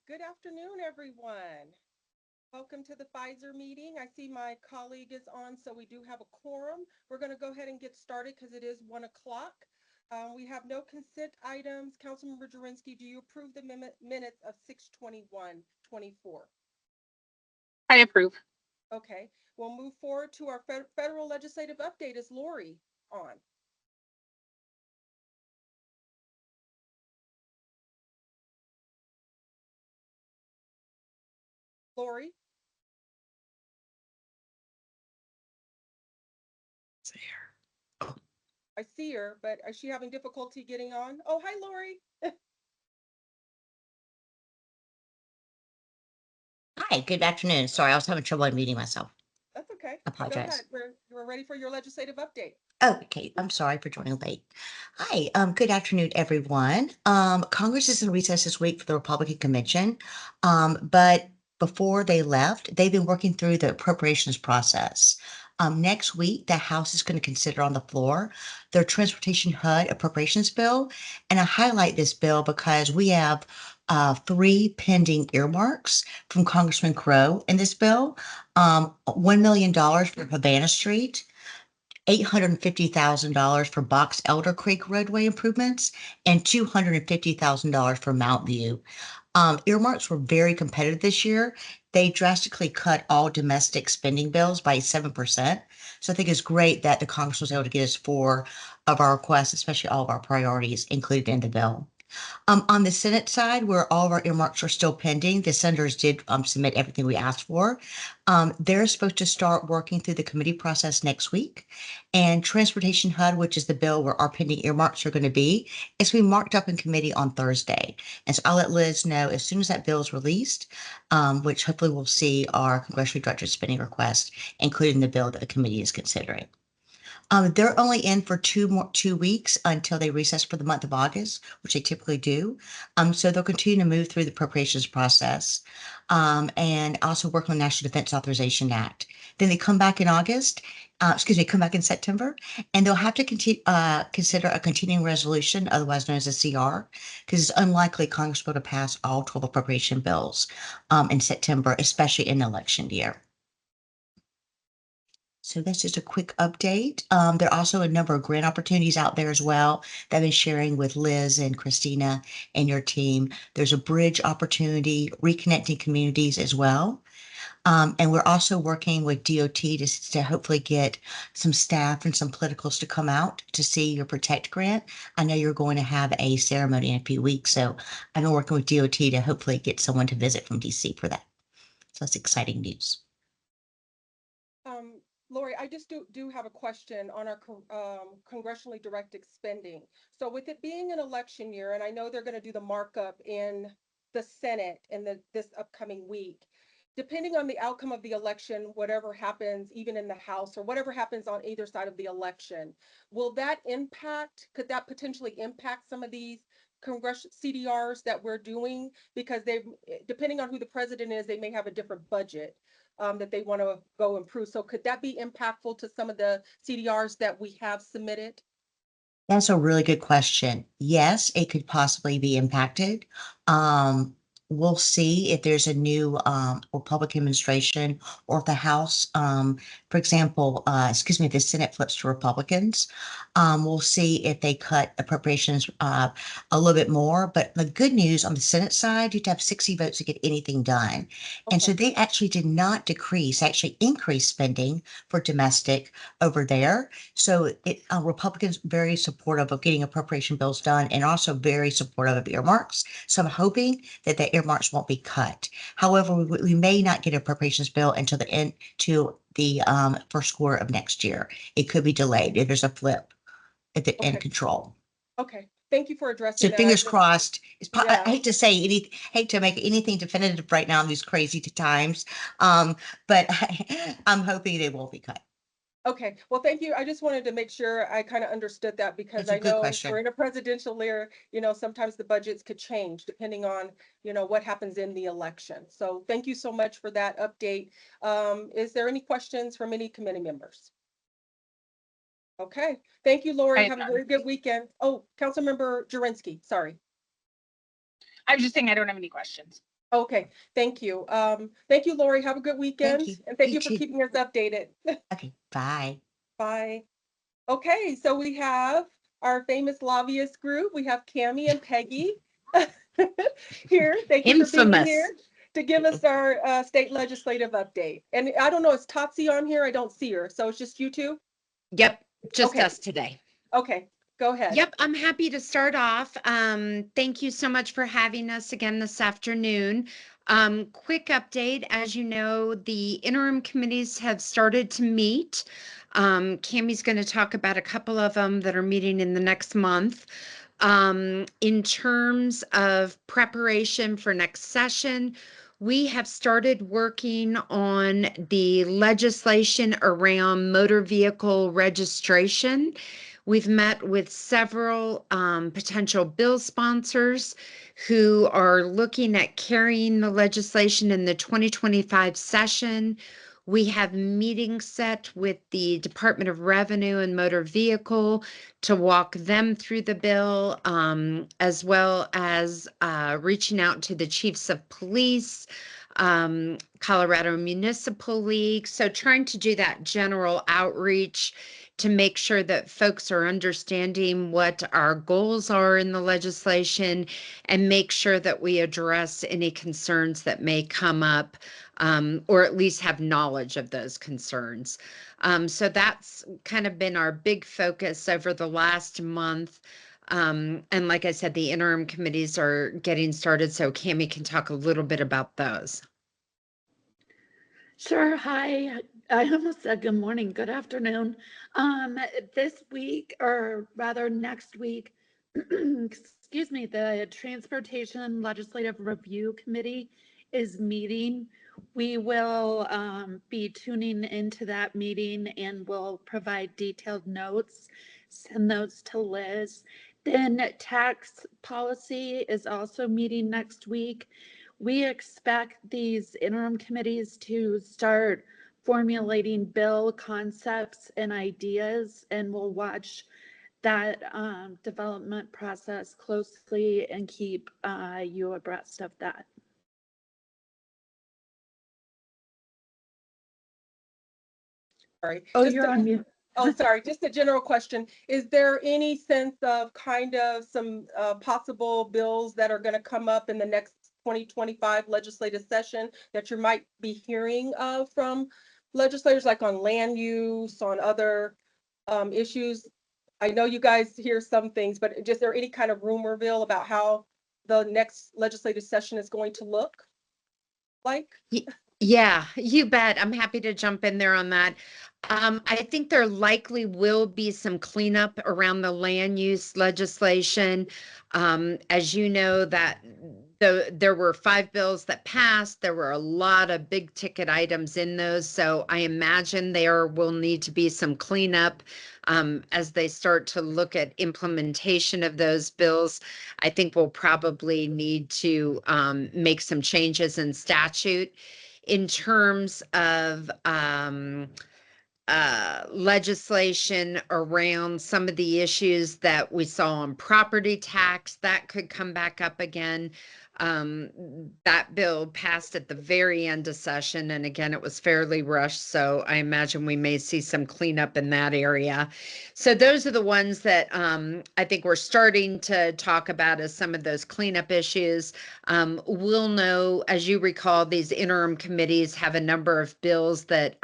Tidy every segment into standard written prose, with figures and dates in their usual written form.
Good afternoon, everyone. Welcome to the Pfizer meeting. I see my colleague is on, so we do have a quorum. We're going to go ahead and get started because it is 1 o'clock. We have no consent items. Councilmember Jurinsky, do you approve the minutes of 6/21/24? I approve. Okay, we'll move forward to our federal legislative update. Is Lori on? Lori? I see her, but is she having difficulty getting on? Oh, hi, Lori. Hi, good afternoon. Sorry, I was having trouble unmuting myself. That's okay. I Go apologize. ahead. We're ready for your legislative update. Oh, okay. I'm sorry for joining late. Hi, good afternoon, everyone. Congress is in recess this week for the Republican convention. But before they left, they've been working through the appropriations process. Next week, the House is going to consider on the floor their transportation HUD appropriations bill. And I highlight this bill because we have three pending earmarks from Congressman Crow in this bill. $1 million for Havana Street, $850,000 for Box Elder Creek roadway improvements, and $250,000 for Mount View. Earmarks were very competitive this year. They drastically cut all domestic spending bills by 7%. So I think it's great that the Congress was able to get us four of our requests, especially all of our priorities included in the bill. On the Senate side, where all of our earmarks are still pending, the senators did submit everything we asked for. They're supposed to start working through the committee process next week. And Transportation HUD, which is the bill where our pending earmarks are going to be, is going to be marked up in committee on Thursday. And so I'll let Liz know as soon as that bill is released, which hopefully we'll see our congressionally directed spending request, including the bill that the committee is considering. They're only in for 2 weeks until they recess for the month of August, which they typically do. So they'll continue to move through the appropriations process, and also work on the National Defense Authorization Act. Then they come back in come back in September, and they'll have to consider a continuing resolution, otherwise known as a CR, because it's unlikely Congress will pass all 12 appropriation bills in September, especially in the election year. So that's just a quick update. There are also a number of grant opportunities out there as well that I've been sharing with Liz and Christina and your team. There's a bridge opportunity, reconnecting communities as well. And we're also working with DOT to hopefully get some staff and some politicals to come out to see your Protect grant. I know you're going to have a ceremony in a few weeks, so I've been working with DOT to hopefully get someone to visit from DC for that. So that's exciting news. Lori, I just do have a question on our congressionally directed spending. So with it being an election year, and I know they're going to do the markup in the Senate in this upcoming week, depending on the outcome of the election, whatever happens, even in the House or whatever happens on either side of the election, could that potentially impact some of these congressional CDRs that we're doing? Because depending on who the president is, they may have a different budget that they want to go improve. So could that be impactful to some of the CDRs that we have submitted? That's a really good question. Yes, it could possibly be impacted. We'll see if there's a new Republican administration or if the House, for example, if the Senate flips to Republicans. We'll see if they cut appropriations a little bit more. But the good news on the Senate side, you have to have 60 votes to get anything done. And so they actually did not decrease, actually increase spending for domestic over there. So Republicans very supportive of getting appropriation bills done and also very supportive of earmarks. So I'm hoping that the earmarks won't be cut. However, we may not get an appropriations bill until the first quarter of next year. It could be delayed if there's a flip at the end control. Okay. Thank you for addressing So that. fingers crossed. I hate to make anything definitive right now in these crazy times, but I'm hoping they won't be cut. Okay, well, thank you. I just wanted to make sure I kind of understood that because I know we're in a presidential year, sometimes the budgets could change depending on, what happens in the election. So thank you so much for that update. Is there any questions from any committee members? Okay, thank you, Lori. Have a very good weekend. Oh, Councilmember Jurinsky, sorry. I was just saying I don't have any questions. Okay, thank you. Thank you, Lori. Have a good weekend. you. And thank You you for too. keeping us updated. Okay, bye. Bye. Okay, so we have our famous lobbyist group. We have Cammie and Peggy here. Thank you for being Infamous. here to give us our state legislative update. And I don't know, is Topsy on here? I don't see her. So it's just you two? Yep, just Okay, us today. okay, go ahead. Yep, I'm happy to start off. Thank you so much for having us again this afternoon. Quick update, as you know, the interim committees have started to meet. Cammie's going to talk about a couple of them that are meeting in the next month. In terms of preparation for next session, we have started working on the legislation around motor vehicle registration. We've met with several potential bill sponsors who are looking at carrying the legislation in the 2025 session. We have meetings set with the Department of Revenue and Motor Vehicle to walk them through the bill, as well as reaching out to the chiefs of police, Colorado Municipal League. So trying to do that general outreach to make sure that folks are understanding what our goals are in the legislation and make sure that we address any concerns that may come up, or at least have knowledge of those concerns. So that's kind of been our big focus over the last month. And like I said, the interim committees are getting started, so Cammie can talk a little bit about those. Sure. Hi. I almost said good morning. Good afternoon. This week, or rather next week, excuse me, the Transportation Legislative Review Committee is meeting. We will be tuning into that meeting and will provide detailed notes, send those to Liz. Then tax policy is also meeting next week. We expect these interim committees to start formulating bill concepts and ideas, and we'll watch that development process closely and keep you abreast of that. Sorry. Oh, Just you're a, on mute. oh, sorry. Just a general question. Is there any sense of kind of some possible bills that are going to come up in the next 2025 legislative session that you might be hearing from legislators, like on land use, on other issues? I know you guys hear some things, but is there any kind of rumorville about how the next legislative session is going to look like? Yeah, you bet. I'm happy to jump in there on that. I think there likely will be some cleanup around the land use legislation. As you know, that there were 5 bills that passed. There were a lot of big ticket items in those. So I imagine there will need to be some cleanup as they start to look at implementation of those bills. I think we'll probably need to make some changes in statute in terms of legislation around some of the issues that we saw on property tax that could come back up again. That bill passed at the very end of session, and again, it was fairly rushed, so I imagine we may see some cleanup in that area. So those are the ones that I think we're starting to talk about as some of those cleanup issues. We'll know, as you recall, these interim committees have a number of bills that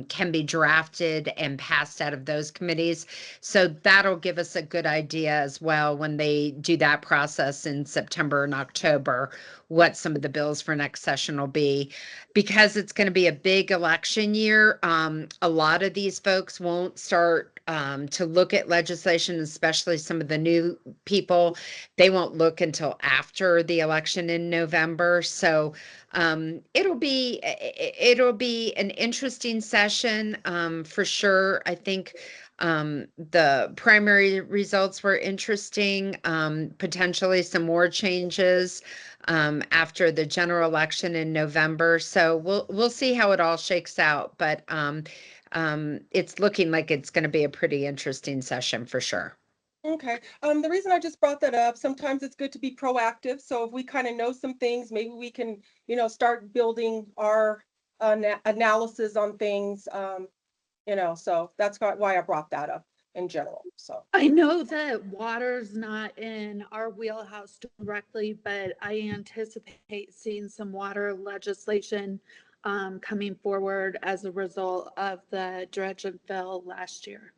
can be drafted and passed out of those committees. So that'll give us a good idea as well when they do that process in September and October, what some of the bills for next session will be. Because it's going to be a big election year, a lot of these folks won't start to look at legislation, especially some of the new people. They won't look until after the election in November. So it'll be an interesting session for sure. I think the primary results were interesting, potentially some more changes after the general election in November. So we'll see how it all shakes out. But it's looking like it's going to be a pretty interesting session for sure. Okay. The reason I just brought that up, sometimes it's good to be proactive. So if we kind of know some things, maybe we can, start building our analysis on things. So that's why I brought that up in general. So, I know that water's not in our wheelhouse directly, but I anticipate seeing some water legislation coming forward as a result of the dredge and fill last year.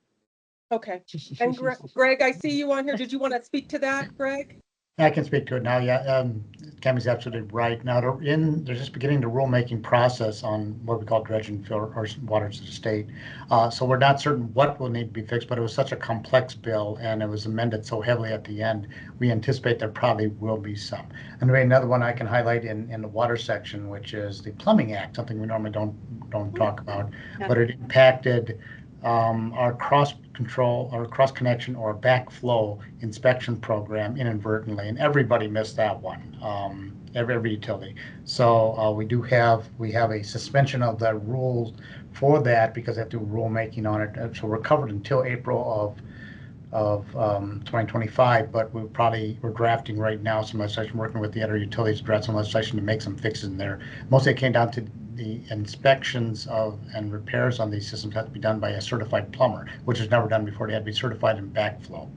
okay. And Greg, I see you on here. Did you want to speak to that, Greg? I can speak to it now. Yeah, Cammie's absolutely right. Now they're just beginning the rulemaking process on what we call dredge and fill or waters of the state. So we're not certain what will need to be fixed, but it was such a complex bill and it was amended so heavily at the end. We anticipate there probably will be some. And another one I can highlight in the water section, which is the Plumbing Act, something we normally don't talk about, but it impacted our cross connection or backflow inspection program inadvertently, and everybody missed that one. Every utility. So we have a suspension of the rules for that because they have to do rulemaking on it. So we're covered until April of 2025, but we're drafting right now some legislation, working with the other utilities to draft some legislation to make some fixes in there. Mostly it came down to the inspections of and repairs on these systems have to be done by a certified plumber, which is never done before. They had to be certified in backflow.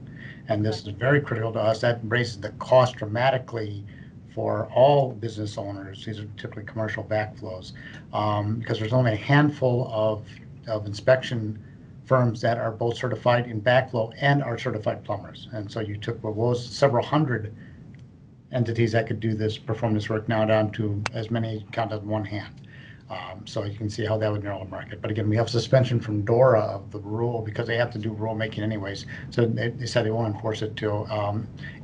And this is very critical to us. That raises the cost dramatically for all business owners. These are typically commercial backflows, because there's only a handful of inspection firms that are both certified in backflow and are certified plumbers. And so you took what was several hundred entities that could perform this work now down to as many counted on one hand. So you can see how that would narrow the market. But again, we have suspension from DORA of the rule because they have to do rulemaking anyways. So they said they won't enforce it till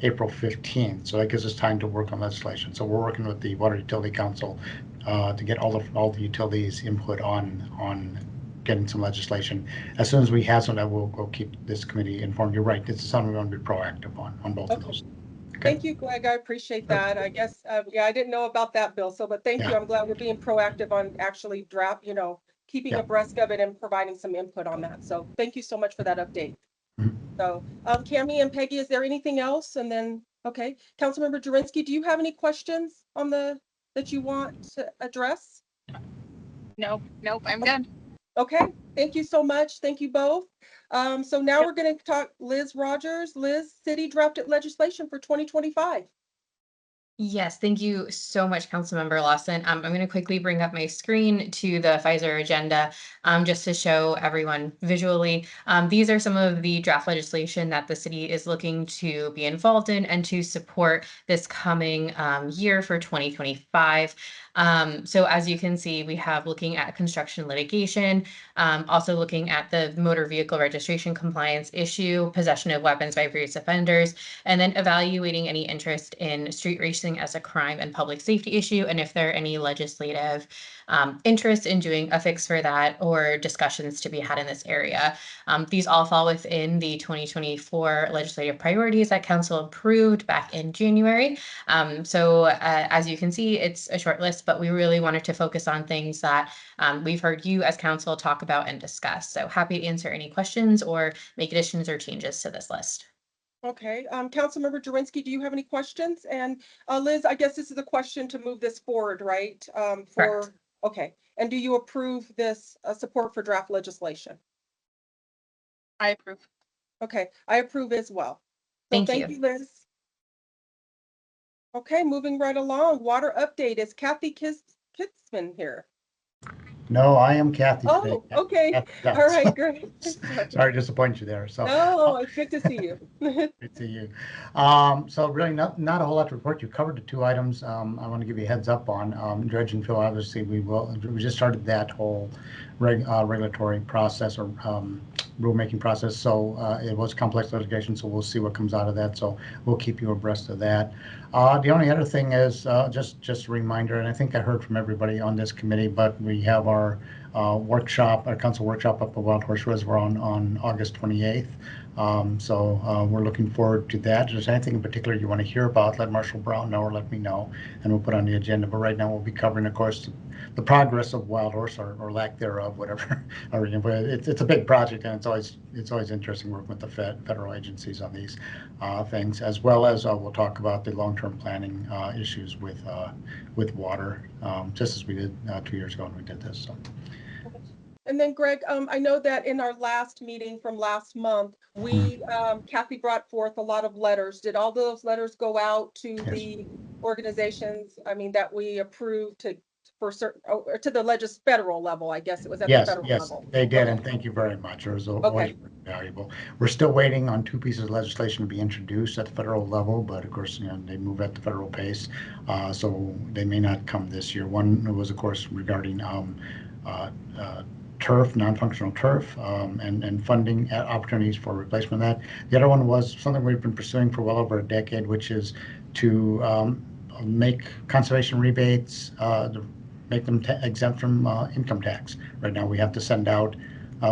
April 15th. So that gives us time to work on legislation. So we're working with the Water Utility Council to get all the utilities input on getting some legislation. As soon as we have some, we'll keep this committee informed. You're right. This is something we want to be proactive on both of those. Okay. Thank you, Greg. I appreciate that. I guess, I didn't know about that bill. So, but thank you. I'm glad we're being proactive on actually keeping abreast of it and providing some input on that. So thank you so much for that update. Mhm. So, Cammie and Peggy, is there anything else? And then, okay, Councilmember Jurinsky, do you have any questions that you want to address? Nope, I'm good. Okay, thank you so much. Thank you both. So now we're going to talk Liz Rogers. Liz, city drafted legislation for 2025. Yes, thank you so much, Councilmember Lawson. I'm going to quickly bring up my screen to the Pfizer agenda just to show everyone visually. These are some of the draft legislation that the city is looking to be involved in and to support this coming year for 2025. So as you can see, we have looking at construction litigation, also looking at the motor vehicle registration compliance issue, possession of weapons by previous offenders, and then evaluating any interest in street racing as a crime and public safety issue, and if there are any legislative interest in doing a fix for that or discussions to be had in this area. These all fall within the 2024 legislative priorities that council approved back in January. So as you can see, it's a short list, but we really wanted to focus on things that we've heard you as council talk about and discuss. So happy to answer any questions or make additions or changes to this list. Okay, Councilmember Jurinsky, do you have any questions? And Liz, I guess this is a question to move this forward, right? Correct. Okay, and do you approve this support for draft legislation? I approve. Okay, I approve as well. So thank you, Liz. Okay, moving right along. Water update. Is Kathy Kitzman here? No, I am Kathy. Oh, okay. Kathy All right, great. Sorry to disappoint you there. So No, it's good to see you. good to you. So really not a whole lot to report. You covered the two items I want to give you a heads up on. Dredge and fill, obviously, we just started that whole regulatory process or rulemaking process. So it was complex litigation, so we'll see what comes out of that. So we'll keep you abreast of that. The only other thing is just a reminder, and I think I heard from everybody on this committee, but we have our workshop, our council workshop up at Wild Horse Reservoir on August 28th. So we're looking forward to that. If there's anything in particular you want to hear about, let Marshall Brown know or let me know, and we'll put on the agenda. But right now we'll be covering, of course, the progress of Wild Horse or lack thereof, whatever. Or, you know, but it's a big project, and it's always interesting working with the federal agencies on these things, as well as we'll talk about the long-term planning issues with water, just as we did 2 years ago when we did this. So. And then Greg, I know that in our last meeting from last month, Kathy brought forth a lot of letters. Did all those letters go out to the organizations, I mean, that we approved for certain, or to the federal level, I guess it was at the federal level? Yes, they did, and thank you very much. It was always very valuable. We're still waiting on 2 pieces of legislation to be introduced at the federal level, but of course, you know, they move at the federal pace, so they may not come this year. One was, of course, regarding turf, non-functional turf, and funding opportunities for replacement of that. The other one was something we've been pursuing for well over a decade, which is to make conservation rebates, make them exempt from income tax. Right now, we have to send out,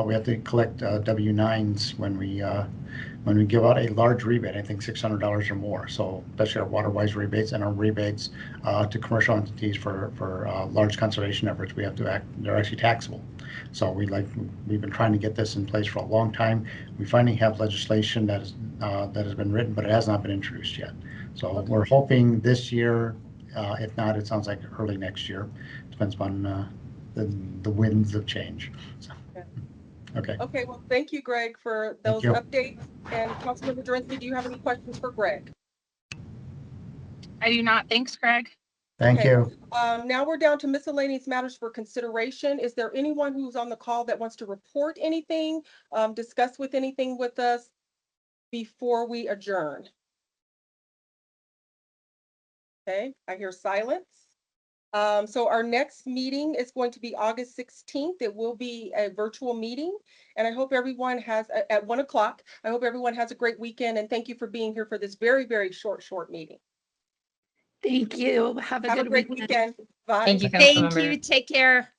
we have to collect W-9s when we give out a large rebate, I think $600 or more. So especially our water-wise rebates and our rebates to commercial entities for large conservation efforts, we have to they're actually taxable. So we've been trying to get this in place for a long time. We finally have legislation that has been written, but it has not been introduced yet. So we're hoping this year. If not, it sounds like early next year. Depends upon the winds of change. So, okay. Okay, well, thank you, Greg, for those updates. And Councilmember Jurinsky, do you have any questions for Greg? I do not. Thanks, Greg. Thank you. Now we're down to miscellaneous matters for consideration. Is there anyone who's on the call that wants to report anything, discuss anything with us before we adjourn? Okay, I hear silence. So our next meeting is going to be August 16th. It will be a virtual meeting, and I hope everyone has at 1 o'clock. I hope everyone has a great weekend, and thank you for being here for this very, very short meeting. Thank you. Have a good great weekend. Bye. Thank you, Thank Councilmember. you. Take care.